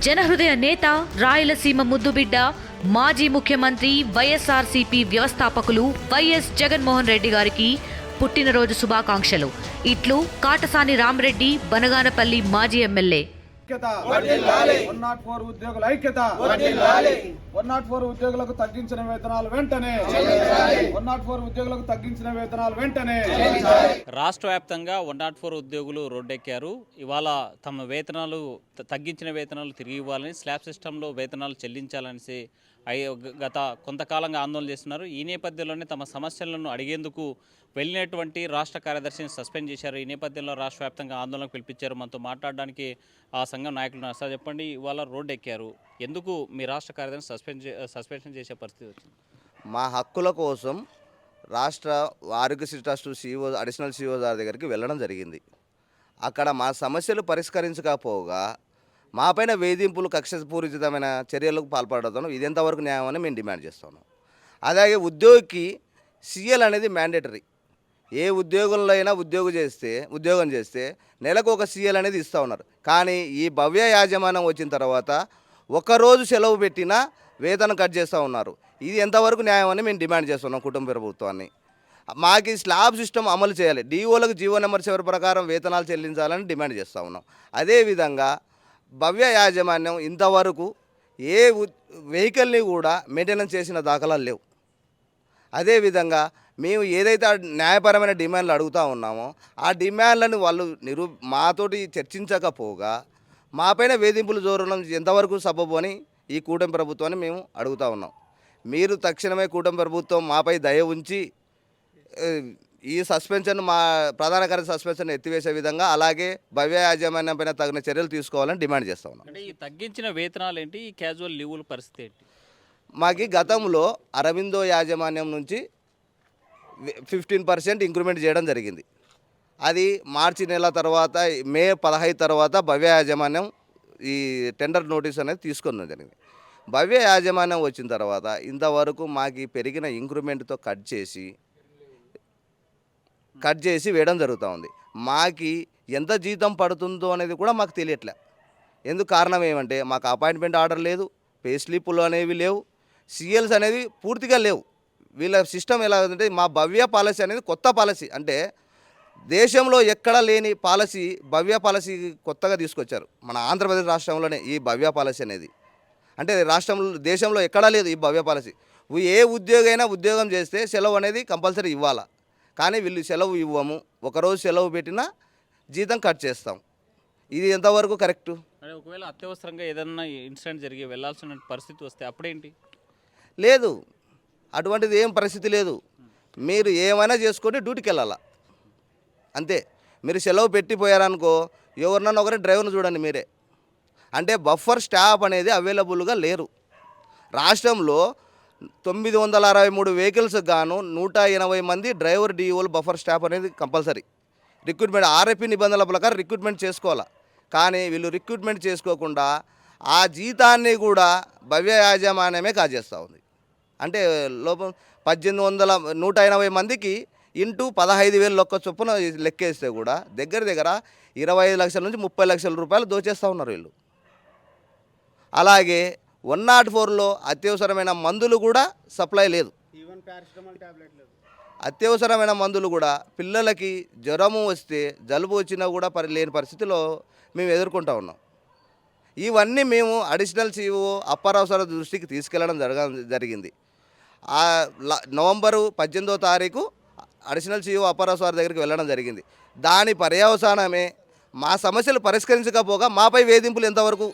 జనహృదయ నేత, రాయలసీమ ముద్దుబిడ్డ, మాజీ ముఖ్యమంత్రి, వైఎస్ఆర్సీపీ వ్యవస్థాపకులు వైఎస్ జగన్మోహన్ రెడ్డి గారికి పుట్టినరోజు శుభాకాంక్షలు. ఇట్లు కాటసాని రామరెడ్డి, బనగానపల్లి మాజీ ఎమ్మెల్యే. 104 ఉద్యోగుల ఐక్యత, 104 ఉద్యోగులకు తగ్గించిన వేతనాలు వెంటనే, 104 ఉద్యోగులకు తగ్గించిన వేతనాలు వెంటనే. రాష్ట్ర వ్యాప్తంగా 104 ఉద్యోగులు రోడ్డెక్కారు. ఇవాళ తమ వేతనాలు తగ్గించిన వేతనాలు తిరిగి ఇవ్వాలని, స్లాబ్ సిస్టంలో వేతనాలు చెల్లించాలనేసి గత కొంతకాలంగా ఆందోళన చేస్తున్నారు. ఈ నేపథ్యంలోనే తమ సమస్యలను అడిగేందుకు వెళ్ళినటువంటి రాష్ట్ర కార్యదర్శిని సస్పెండ్ చేశారు. ఈ నేపథ్యంలో రాష్ట్ర వ్యాప్తంగా ఆందోళనకు పిలిపించారు. మనతో మాట్లాడడానికి ఆ సంఘం నాయకులు సార్ చెప్పండి, ఇవాళ రోడ్డు ఎక్కారు, ఎందుకు మీ రాష్ట్ర కార్యదర్శిని సస్పెన్షన్ చేసే పరిస్థితి వచ్చింది? మా హక్కుల కోసం రాష్ట్ర Aarogyasri trust CEO, additional CEO గారి దగ్గరికి వెళ్ళడం జరిగింది. అక్కడ మా సమస్యలు పరిష్కరించకపోగా మాపైన వేధింపులు, కక్షపూరితమైన చర్యలకు పాల్పడతాను. ఇది ఎంతవరకు న్యాయం అని మేము డిమాండ్ చేస్తున్నాం. అలాగే ఉద్యోగికి సిఎల్ అనేది మ్యాండేటరీ. ఏ ఉద్యోగంలో అయినా ఉద్యోగం చేస్తే నెలకు ఒక సిఎల్ అనేది ఇస్తూ ఉన్నారు. కానీ ఈ భవ్య యాజమాన్యం వచ్చిన తర్వాత ఒక్కరోజు సెలవు పెట్టినా వేతనం కట్ చేస్తూ ఉన్నారు. ఇది ఎంతవరకు న్యాయం అని మేము డిమాండ్ చేస్తున్నాం కుటుంబ ప్రభుత్వాన్ని. మాకు ఈ స్లాబ్ సిస్టమ్ అమలు చేయాలి. డిఓలకు జీవో నెంబర్ 7 ప్రకారం వేతనాలు చెల్లించాలని డిమాండ్ చేస్తూ ఉన్నాం. అదేవిధంగా భవ్య యాజమాన్యం ఇంతవరకు ఏ వెహికల్ని కూడా మెయింటెనెన్స్ చేసిన దాఖలాలు లేవు. అదేవిధంగా మేము ఏదైతే న్యాయపరమైన డిమాండ్లు అడుగుతూ ఉన్నామో ఆ డిమాండ్లను వాళ్ళు మాతోటి చర్చించకపోగా మాపైన వేధింపులు జోరడం ఎంతవరకు సబబు అని ఈ కూటమి ప్రభుత్వాన్ని మేము అడుగుతూ ఉన్నాం. మీరు తక్షణమే కూటమి ప్రభుత్వం మాపై దయ ఉంచి ఈ సస్పెన్షన్, మా ప్రధాన కార్య సస్పెన్షన్ ఎత్తివేసే విధంగా, అలాగే భవ్య యాజమాన్యం పైన తగిన చర్యలు తీసుకోవాలని డిమాండ్ చేస్తూ ఉన్నాం. అంటే ఈ తగ్గించిన వేతనాలు ఏంటి, ఈ క్యాజువల్ లీవుల పరిస్థితి ఏంటి? మాకు గతంలో అరవిందో యాజమాన్యం నుంచి 15% ఇంక్రిమెంట్ చేయడం జరిగింది. అది మార్చి నెల తర్వాత, మే 15 తర్వాత భవ్య యాజమాన్యం ఈ టెండర్ నోటీస్ అనేది తీసుకున్నది జరిగింది. భవ్య యాజమాన్యం వచ్చిన తర్వాత ఇంతవరకు మాకు పెరిగిన ఇంక్రిమెంట్తో కట్ చేసి వేయడం జరుగుతూ ఉంది. మాకు ఎంత జీతం పడుతుందో అనేది కూడా మాకు తెలియట్లే. ఎందుకు కారణం ఏమంటే మాకు అపాయింట్మెంట్ ఆర్డర్ లేదు, పే స్లిప్పులు అనేవి లేవు, సిఎల్స్ అనేవి పూర్తిగా లేవు. వీళ్ళ సిస్టమ్ ఎలా ఉందంటే, మా భవ్య పాలసీ అనేది కొత్త పాలసీ. అంటే దేశంలో ఎక్కడా లేని పాలసీ, భవ్య పాలసీ కొత్తగా తీసుకొచ్చారు మన ఆంధ్రప్రదేశ్ రాష్ట్రంలోనే. ఈ భవ్య పాలసీ అనేది అంటే దేశంలో ఎక్కడా లేదు ఈ భవ్య పాలసీ. ఏ ఉద్యోగైనా ఉద్యోగం చేస్తే సెలవు అనేది కంపల్సరీ ఇవ్వాలా. కానీ వీళ్ళు సెలవు ఇవ్వము, ఒకరోజు సెలవు పెట్టినా జీతం కట్ చేస్తాం. ఇది ఎంతవరకు కరెక్టు? అంటే ఒకవేళ అత్యవసరంగా ఏదన్నా ఇన్సిడెంట్ జరిగి వెళ్ళాల్సిన పరిస్థితి వస్తే అప్పుడేంటి? లేదు, అటువంటిది ఏం పరిస్థితి లేదు. మీరు ఏమైనా చేసుకొని డ్యూటీకి వెళ్ళాలా అంతే. మీరు సెలవు పెట్టిపోయారనుకో, ఎవరినన్నా ఒకరి డ్రైవర్ని చూడండి మీరే. అంటే బఫర్ స్టాప్ అనేది అవైలబుల్గా లేరు. రాష్ట్రంలో 963 వెహికల్స్ గాను 180 మంది డ్రైవర్ డిఓలు బఫర్ స్టాప్ అనేది కంపల్సరీ. రిక్రూట్మెంట్ ఆర్ఎఫ్పి నిబంధనల ప్రకారం రిక్రూట్మెంట్ చేసుకోవాలా. కానీ వీళ్ళు రిక్రూట్మెంట్ చేసుకోకుండా ఆ జీతాన్ని కూడా భవ్య యాజమాన్యమే కాజేస్తూ ఉంది. అంటే లోపం 180 మందికి ఇంటూ 15,000 లొక్క చొప్పున లెక్కేస్తే కూడా దగ్గర 25 లక్షల నుంచి 30 లక్షల రూపాయలు దోచేస్తూ ఉన్నారు వీళ్ళు. అలాగే 104లో అత్యవసరమైన మందులు కూడా సప్లై లేదు. అత్యవసరమైన మందులు కూడా పిల్లలకి జ్వరము వస్తే, జలుబు వచ్చినా కూడా లేని పరిస్థితిలో మేము ఎదుర్కొంటూ ఉన్నాం. ఇవన్నీ మేము అడిషనల్ సిఇఓ అప్పారావు సార్ దృష్టికి తీసుకెళ్లడం జరిగింది. నవంబరు 18వ తారీఖు అడిషనల్ సిఇఓ అప్పారావు సార్ దగ్గరికి వెళ్ళడం జరిగింది. దాని పర్యవసానమే మా సమస్యలు పరిష్కరించకపోగా మాపై వేధింపులు ఎంతవరకు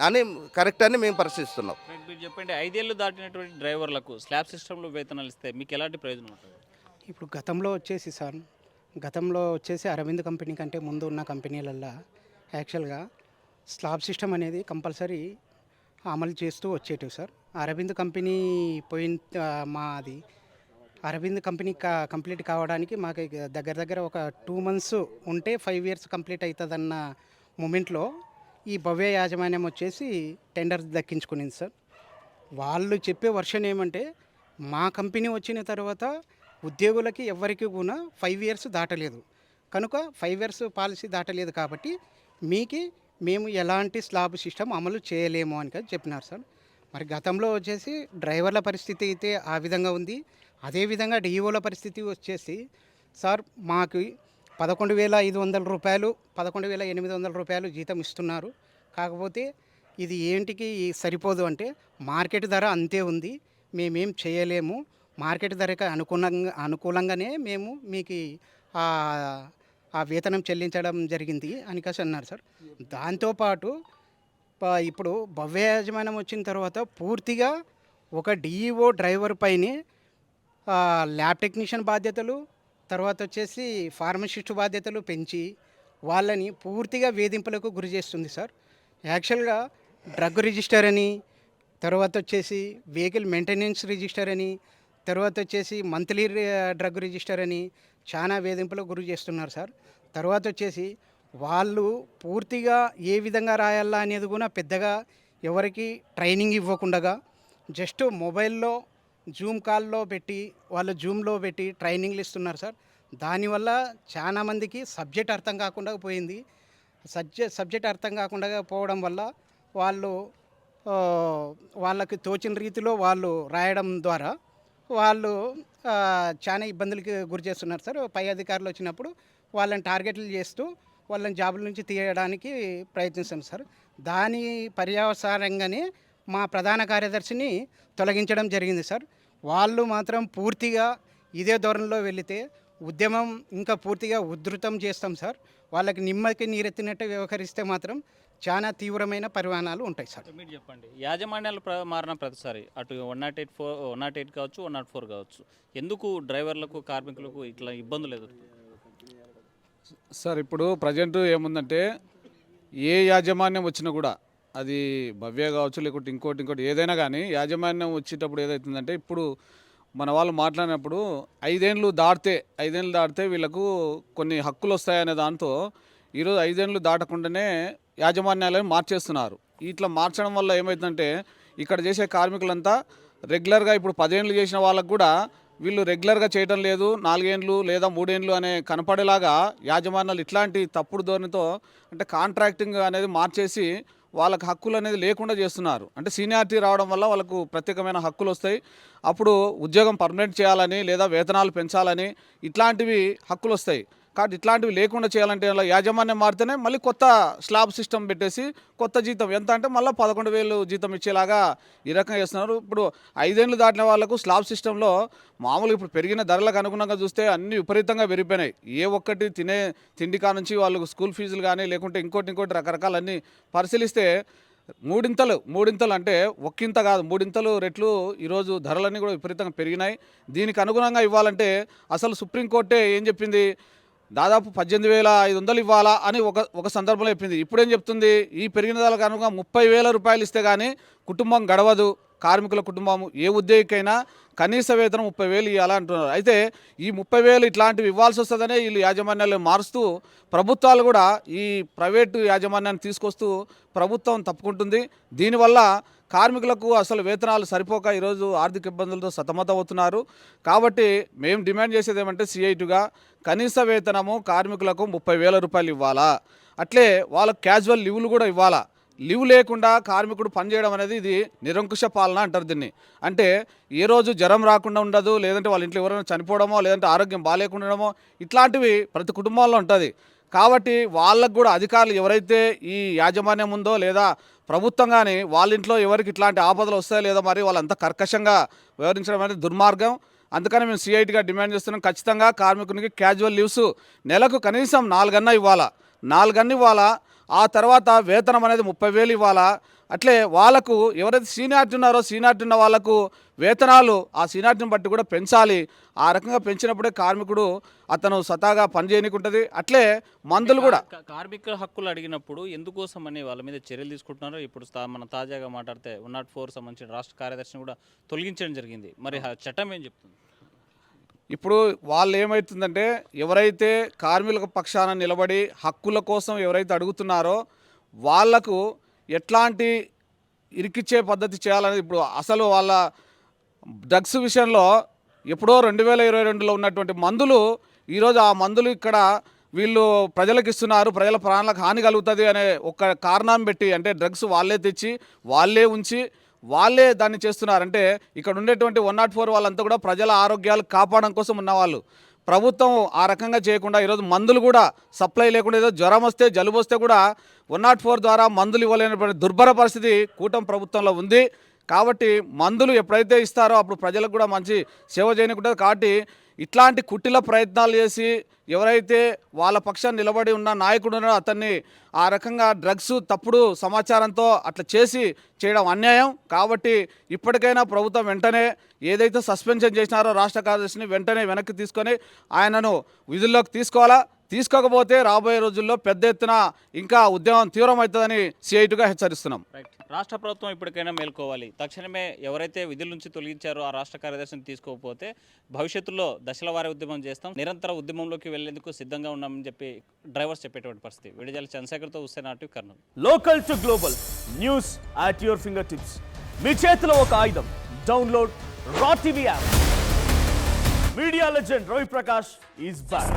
అని కరెక్ట్ అని మేము పరిశీలిస్తున్నాం. మీరు చెప్పండి, 5 ఏళ్ళు దాటినటువంటి డ్రైవర్లకు స్లాబ్ సిస్టంలో వేతనాలు ఇస్తే మీకు ఎలాంటి ప్రయోజనం ఉంటుంది? ఇప్పుడు గతంలో వచ్చేసి అరవింద్ కంపెనీ కంటే ముందు ఉన్న కంపెనీలల్లో యాక్చువల్గా స్లాబ్ సిస్టమ్ అనేది కంపల్సరీ అమలు చేస్తూ వచ్చేటివి సార్. అరవింద్ కంపెనీ మాది అరవింద్ కంపెనీ కంప్లీట్ కావడానికి మాకు దగ్గర ఒక 2 months ఉంటే 5 years కంప్లీట్ అవుతుందన్న మూమెంట్లో ఈ భవ్య యాజమాన్యం వచ్చేసి టెండర్ దక్కించుకునింది సార్. వాళ్ళు చెప్పే వర్షన్ ఏమంటే, మా కంపెనీ వచ్చిన తర్వాత ఉద్యోగులకి ఎవరికి కూడా 5 years దాటలేదు కనుక 5 years పాలసీ దాటలేదు కాబట్టి మీకు మేము ఎలాంటి స్లాబ్ సిస్టమ్ అమలు చేయలేము అని చెప్పినారు సార్. మరి గతంలో వచ్చేసి డ్రైవర్ల పరిస్థితి అయితే ఆ విధంగా ఉంది. అదేవిధంగా డిఈఓల పరిస్థితి వచ్చేసి సార్ మాకు 11,500 రూపాయలు 11,800 రూపాయలు జీతం ఇస్తున్నారు. కాకపోతే ఇది ఏంటికి సరిపోదు అంటే మార్కెట్ ధర అంతే ఉంది, మేమేం చేయలేము, మార్కెట్ ధరకు అనుకూలంగానే మేము మీకు ఆ వేతనం చెల్లించడం జరిగింది అని అన్నారు సార్. దాంతోపాటు ఇప్పుడు భవ్య యాజమాన్యం వచ్చిన తర్వాత పూర్తిగా ఒక డిఈఓ డ్రైవర్ పైనే ల్యాబ్ టెక్నీషియన్ బాధ్యతలు, తర్వాత వచ్చేసి ఫార్మసిస్ట్ బాధ్యతలు పెంచి వాళ్ళని పూర్తిగా వేధింపులకు గురి చేస్తుంది సార్. యాక్చువల్గా డ్రగ్ రిజిస్టర్ అని, తర్వాత వచ్చేసి వెహికల్ మెయింటెనెన్స్ రిజిస్టర్ అని, తర్వాత వచ్చేసి మంత్లీ డ్రగ్ రిజిస్టర్ అని చాలా వేధింపులకు గురి చేస్తున్నారు సార్. తర్వాత వచ్చేసి వాళ్ళు పూర్తిగా ఏ విధంగా రాయాలా అనేది కూడా పెద్దగా ఎవరికి ట్రైనింగ్ ఇవ్వకుండా జస్ట్ మొబైల్లో జూమ్ కాల్లో పెట్టి వాళ్ళు జూమ్లో పెట్టి ట్రైనింగ్లు ఇస్తున్నారు సార్. దానివల్ల చాలా మందికి సబ్జెక్ట్ అర్థం కాకుండా పోయింది. సబ్జెక్ట్ అర్థం కాకుండా పోవడం వల్ల వాళ్ళు వాళ్ళకి తోచిన రీతిలో వాళ్ళు రాయడం ద్వారా వాళ్ళు చాలా ఇబ్బందులకి గురి చేస్తున్నారు సార్. పై అధికారులు వచ్చినప్పుడు వాళ్ళని టార్గెట్లు చేస్తూ వాళ్ళని జాబుల నుంచి తీయడానికి ప్రయత్నిస్తాం సార్. దాని పర్యవసానంగానే మా ప్రధాన కార్యదర్శిని తొలగించడం జరిగింది సార్. వాళ్ళు మాత్రం పూర్తిగా ఇదే ధోరణిలో వెళితే ఉద్యమం ఇంకా పూర్తిగా ఉధృతం చేస్తాం సార్. వాళ్ళకి నిమ్మకి నీరెత్తినట్టు వ్యవహరిస్తే మాత్రం చాలా తీవ్రమైన పరిమాణాలు ఉంటాయి సార్. మీరు చెప్పండి, యాజమాన్యాలు మారిన ప్రతిసారి అటు 108 కావచ్చు, 104 కావచ్చు, ఎందుకు డ్రైవర్లకు కార్మికులకు ఇట్లా ఇబ్బందులు ఎదుర్కొంటారు సార్? ఇప్పుడు ప్రజెంట్ ఏముందంటే ఏ యాజమాన్యం వచ్చినా కూడా అది భవ్య కావచ్చు లేకుంటే ఇంకోటి ఏదైనా కానీ యాజమాన్యం వచ్చేటప్పుడు ఏదవుతుందంటే ఇప్పుడు మన వాళ్ళు మాట్లాడినప్పుడు 5 ఏళ్ళు దాటితే వీళ్ళకు కొన్ని హక్కులు వస్తాయనే దాంతో ఈరోజు 5 ఏళ్ళు దాటకుండానే యాజమాన్యాలను మార్చేస్తున్నారు. ఇట్లా మార్చడం వల్ల ఏమవుతుందంటే ఇక్కడ చేసే కార్మికులంతా రెగ్యులర్గా ఇప్పుడు 10 ఏళ్ళు చేసిన వాళ్ళకు కూడా వీళ్ళు రెగ్యులర్గా చేయడం లేదు, 4 ఏళ్ళు లేదా 3 ఏళ్ళు అనే కనపడేలాగా యాజమాన్యాలు ఇట్లాంటి తప్పుడు ధోరణితో అంటే కాంట్రాక్టింగ్ అనేది మార్చేసి వాళ్ళకి హక్కులు అనేది లేకుండా చేస్తున్నారు. అంటే సీనియారిటీ రావడం వల్ల వాళ్ళకు ప్రత్యేకమైన హక్కులు వస్తాయి. అప్పుడు ఉద్యోగం పర్మనెంట్ చేయాలని లేదా వేతనాలు పెంచాలని ఇట్లాంటివి హక్కులు వస్తాయి. కాబట్టి ఇట్లాంటివి లేకుండా చేయాలంటే యాజమాన్యం మారితేనే మళ్ళీ కొత్త స్లాబ్ సిస్టమ్ పెట్టేసి కొత్త జీతం ఎంత అంటే మళ్ళీ 11,000 జీతం ఇచ్చేలాగా ఈ రకంగా చేస్తున్నారు. ఇప్పుడు 5 ఏళ్ళు దాటిన వాళ్ళకు స్లాబ్ సిస్టంలో మామూలుగా ఇప్పుడు పెరిగిన ధరలకు అనుగుణంగా చూస్తే అన్ని విపరీతంగా పెరిగిపోయినాయి. ఏ ఒక్కటి తినే తిండి కా నుంచి వాళ్ళకు స్కూల్ ఫీజులు కానీ లేకుంటే ఇంకోటి రకరకాలన్నీ పరిశీలిస్తే మూడింతలు అంటే ఒక్కింత కాదు 3 రెట్లు ఈరోజు ధరలన్నీ కూడా విపరీతంగా పెరిగినాయి. దీనికి అనుగుణంగా ఇవ్వాలంటే అసలు సుప్రీంకోర్టే ఏం చెప్పింది, దాదాపు 18,500 ఇవ్వాలా అని ఒక సందర్భంలో చెప్పింది. ఇప్పుడేం చెప్తుంది, ఈ పెరిగిన ధరలకు అనుగుణంగా 30,000 రూపాయలు ఇస్తే కానీ కుటుంబం గడవదు. కార్మికుల కుటుంబం ఏ ఉద్యోగికైనా కనీస వేతనం 30,000 ఇవ్వాలా అంటున్నారు. అయితే ఈ 30,000 ఇట్లాంటివి ఇవ్వాల్సి వస్తుందనే వీళ్ళు యాజమాన్యాలు మారుస్తూ ప్రభుత్వాలు కూడా ఈ ప్రైవేటు యాజమాన్యాన్ని తీసుకొస్తూ ప్రభుత్వం తప్పుకుంటుంది. దీనివల్ల కార్మికులకు అసలు వేతనాలు సరిపోక ఈరోజు ఆర్థిక ఇబ్బందులతో సతమతమవుతున్నారు. కాబట్టి మేము డిమాండ్ చేసేది ఏమంటే సిఐటిగా కనీస వేతనము కార్మికులకు 30,000 రూపాయలు ఇవ్వాలా. అట్లే వాళ్ళకు క్యాజువల్ లీవులు కూడా ఇవ్వాలా. లీవ్ లేకుండా కార్మికుడు పనిచేయడం అనేది ఇది నిరంకుశ పాలన అంటారు దీన్ని. అంటే ఏ రోజు జ్వరం రాకుండా ఉండదు, లేదంటే వాళ్ళ ఇంట్లో ఎవరైనా చనిపోవడమో లేదంటే ఆరోగ్యం బాగాలేకుండడమో ఇట్లాంటివి ప్రతి కుటుంబంలో ఉంటుంది. కాబట్టి వాళ్ళకు కూడా అధికారులు ఎవరైతే ఈ యాజమాన్యం ఉందో లేదా ప్రభుత్వం కానీ వాళ్ళ ఇంట్లో ఎవరికి ఇట్లాంటి ఆపదలు వస్తాయో లేదా మరి వాళ్ళంతా కర్కశంగా వ్యవహరించడం అనేది దుర్మార్గం. అందుకని మేము సిఐటిగా డిమాండ్ చేస్తున్నాం, ఖచ్చితంగా కార్మికునికి క్యాజువల్ లీవ్స్ నెలకు కనీసం 4 అన్నా ఇవ్వాలా. ఆ తర్వాత వేతనం అనేది 30,000 ఇవ్వాలా. అట్లే వాళ్ళకు ఎవరైతే సీనియారిటీ ఉన్నారో సీనియారిటీ ఉన్న వాళ్ళకు వేతనాలు ఆ సీనియారిటీని బట్టి కూడా పెంచాలి. ఆ రకంగా పెంచినప్పుడే కార్మికుడు అతను స్వతహాగా పనిచేయనికుంటుంది. అట్లే మందులు కూడా కార్మికుల హక్కులు అడిగినప్పుడు ఎందుకోసం అని వాళ్ళ మీద చర్యలు తీసుకుంటున్నారో ఇప్పుడు మనం తాజాగా మాట్లాడితే 104 సంబంధించిన రాష్ట్ర కార్యదర్శిని కూడా తొలగించడం జరిగింది. మరి చట్టం ఏం చెప్తుంది? ఇప్పుడు వాళ్ళు ఏమవుతుందంటే ఎవరైతే కార్మికుల పక్షాన నిలబడి హక్కుల కోసం ఎవరైతే అడుగుతున్నారో వాళ్లకు ఎట్లాంటి ఇరికిచ్చే పద్ధతి చేయాలనేది ఇప్పుడు అసలు వాళ్ళ డ్రగ్స్ విషయంలో ఎప్పుడో 2022లో ఉన్నటువంటి మందులు ఈరోజు ఆ మందులు ఇక్కడ వీళ్ళు ప్రజలకు ఇస్తున్నారు, ప్రజల ప్రాణాలకు హాని కలుగుతుంది అనే ఒక కారణం పెట్టి, అంటే డ్రగ్స్ వాళ్ళే తెచ్చి వాళ్ళే ఉంచి వాళ్ళే దాన్ని చేస్తున్నారు. అంటే ఇక్కడ ఉండేటువంటి 104 వాళ్ళంతా కూడా ప్రజల ఆరోగ్యాలు కాపాడడం కోసం ఉన్నవాళ్ళు. ప్రభుత్వం ఆ రకంగా చేయకుండా ఈరోజు మందులు కూడా సప్లై లేకుండా, ఏదో జ్వరం వస్తే జలుబు వస్తే కూడా 104 ద్వారా మందులు ఇవ్వలేనటువంటి దుర్భర పరిస్థితి కూటమి ప్రభుత్వంలో ఉంది. కాబట్టి మందులు ఎప్పుడైతే ఇస్తారో అప్పుడు ప్రజలకు కూడా మంచి సేవ చేయనుకుంటుంది. కాబట్టి ఇట్లాంటి కుట్టిల ప్రయత్నాలు చేసి ఎవరైతే వాళ్ళ పక్షాన్ని నిలబడి ఉన్న నాయకుడు ఉన్నాడో అతన్ని ఆ రకంగా డ్రగ్స్ తప్పుడు సమాచారంతో అట్లా చేయడం అన్యాయం. కాబట్టి ఇప్పటికైనా ప్రభుత్వం వెంటనే ఏదైతే సస్పెన్షన్ చేసినారో రాష్ట్ర కార్యదర్శిని వెంటనే వెనక్కి తీసుకొని ఆయనను విధుల్లోకి తీసుకోవాలా. తీసుకోకపోతే రాబోయే రోజుల్లో పెద్ద ఎత్తున ఇంకా ఉద్యమం తీవ్రమవుతుందని సిఐటిగా హెచ్చరిస్తున్నాం. రైట్. రాష్ట్ర ప్రభుత్వం ఇప్పటికైనా మేల్కోవాలి. తక్షణమే ఎవరైతే విధుల నుంచి తొలగించారో ఆ రాష్ట్ర కార్యదర్శిని తీసుకోకపోతే భవిష్యత్తులో దశల వారీ ఉద్యమం చేస్తాం, నిరంతర ఉద్యమంలోకి వెళ్లేందుకు సిద్ధంగా ఉన్నామని చెప్పి డ్రైవర్స్ చెప్పేటువంటి పరిస్థితి. విడుదల చంద్రశేఖర్తో Hussain RTV Kurnool. Local to global news at your fingertips. మీ చేతిలో ఒక ఆయుధం. డౌన్లోడ్ రా TV app. Media legend Ravi Prakash is back.